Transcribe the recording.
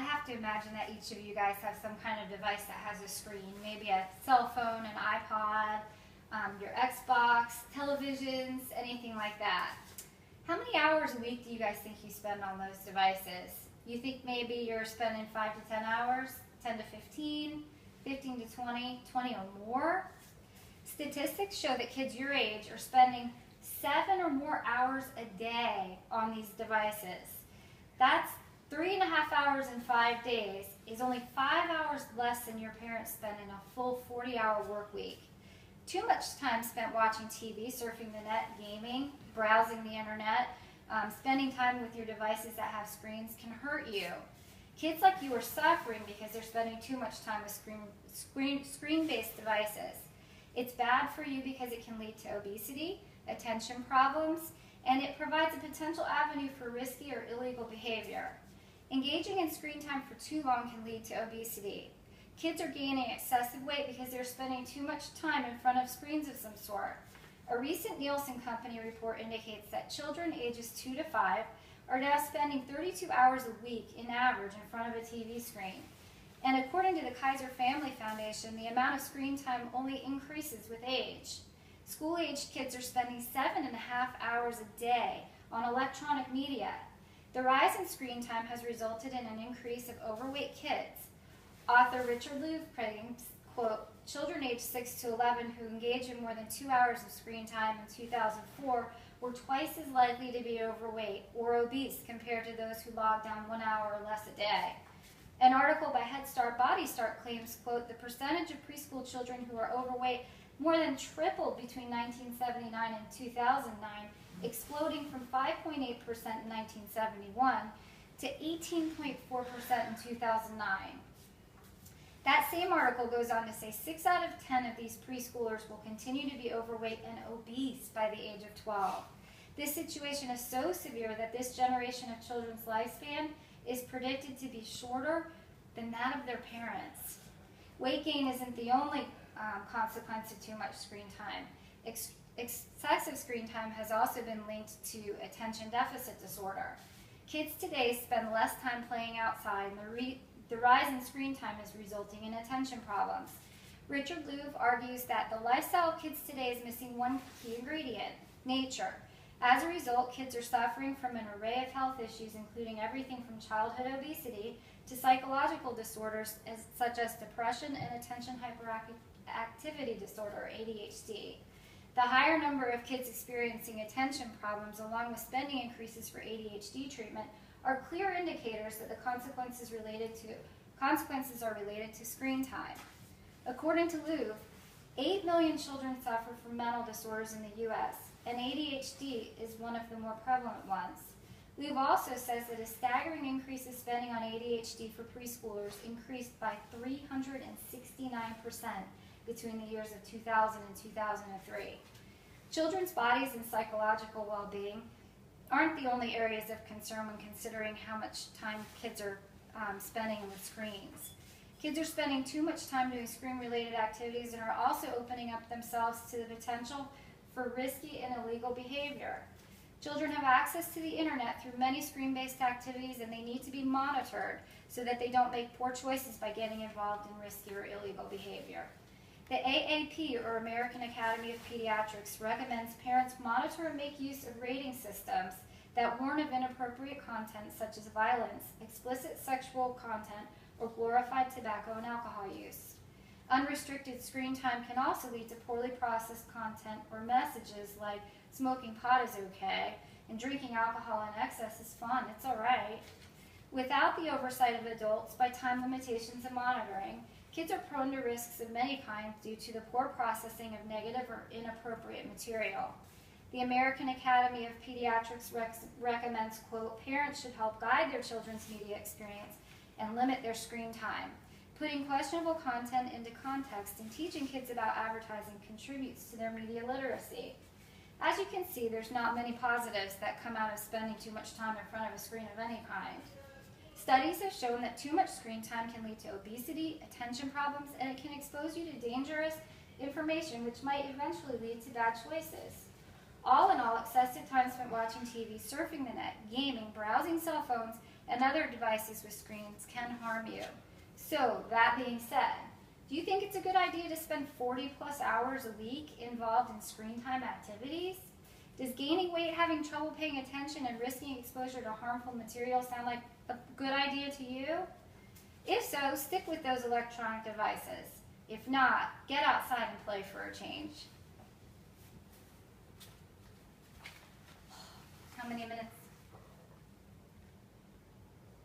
have to imagine that each of you guys have some kind of device that has a screen, maybe a cell phone, an iPod, your Xbox, televisions, anything like that. How many hours a week do you guys think you spend on those devices? You think maybe you're spending 5 to 10 hours, 10 to 15, 15 to 20, 20 or more? Statistics show that kids your age are spending 7 or more hours a day on these devices. That's 3.5 hours in 5 days is only 5 hours less than your parents spend in a full 40-hour work week. Too much time spent watching TV, surfing the net, gaming, browsing the internet, spending time with your devices that have screens can hurt you. Kids like you are suffering because they're spending too much time with screen-based devices. It's bad for you because it can lead to obesity, attention problems, and it provides a potential avenue for risky or illegal behavior. Engaging in screen time for too long can lead to obesity. Kids are gaining excessive weight because they're spending too much time in front of screens of some sort. A recent Nielsen Company report indicates that children ages 2 to 5 are now spending 32 hours a week in average in front of a TV screen. And according to the Kaiser Family Foundation, the amount of screen time only increases with age. School-aged kids are spending 7.5 hours a day on electronic media. The rise in screen time has resulted in an increase of overweight kids. Author Richard Louv claims, quote, children aged 6 to 11 who engaged in more than 2 hours of screen time in 2004 were twice as likely to be overweight or obese compared to those who logged on 1 hour or less a day. An article by Head Start Body Start claims, quote, the percentage of preschool children who are overweight more than tripled between 1979 and 2009, exploding from 5.8% in 1971 to 18.4% in 2009. That same article goes on to say 6 out of 10 of these preschoolers will continue to be overweight and obese by the age of 12. This situation is so severe that this generation of children's lifespan is predicted to be shorter than that of their parents. Weight gain isn't the only consequence of too much screen time. Excessive screen time has also been linked to attention deficit disorder. Kids today spend less time playing outside, and the rise in screen time is resulting in attention problems. Richard Louv argues that the lifestyle of kids today is missing one key ingredient, nature. As a result, kids are suffering from an array of health issues, including everything from childhood obesity to psychological disorders such as depression and attention hyperactivity disorder, ADHD. The higher number of kids experiencing attention problems, along with spending increases for ADHD treatment, are clear indicators that the consequences are related to screen time. According to Louv, 8 million children suffer from mental disorders in the U.S., and ADHD is one of the more prevalent ones. Louv also says that a staggering increase in spending on ADHD for preschoolers increased by 369% between the years of 2000 and 2003. Children's bodies and psychological well-being aren't the only areas of concern when considering how much time kids are spending with screens. Kids are spending too much time doing screen-related activities and are also opening up themselves to the potential for risky and illegal behavior. Children have access to the internet through many screen-based activities, and they need to be monitored so that they don't make poor choices by getting involved in risky or illegal behavior. The AAP, or American Academy of Pediatrics, recommends parents monitor and make use of rating systems that warn of inappropriate content such as violence, explicit sexual content, or glorified tobacco and alcohol use. Unrestricted screen time can also lead to poorly processed content or messages like smoking pot is okay and drinking alcohol in excess is fun, it's all right. Without the oversight of adults by time limitations and monitoring, kids are prone to risks of many kinds due to the poor processing of negative or inappropriate material. The American Academy of Pediatrics recommends, quote, parents should help guide their children's media experience and limit their screen time. Putting questionable content into context and teaching kids about advertising contributes to their media literacy. As you can see, there's not many positives that come out of spending too much time in front of a screen of any kind. Studies have shown that too much screen time can lead to obesity, attention problems, and it can expose you to dangerous information which might eventually lead to bad choices. All in all, excessive excessive time spent watching TV, surfing the net, gaming, browsing cell phones, and other devices with screens can harm you. So, that being said, do you think it's a good idea to spend 40 plus hours a week involved in screen time activities? Does gaining weight, having trouble paying attention, and risking exposure to harmful materials sound like a good idea to you? If so, stick with those electronic devices. If not, get outside and play for a change. How many minutes?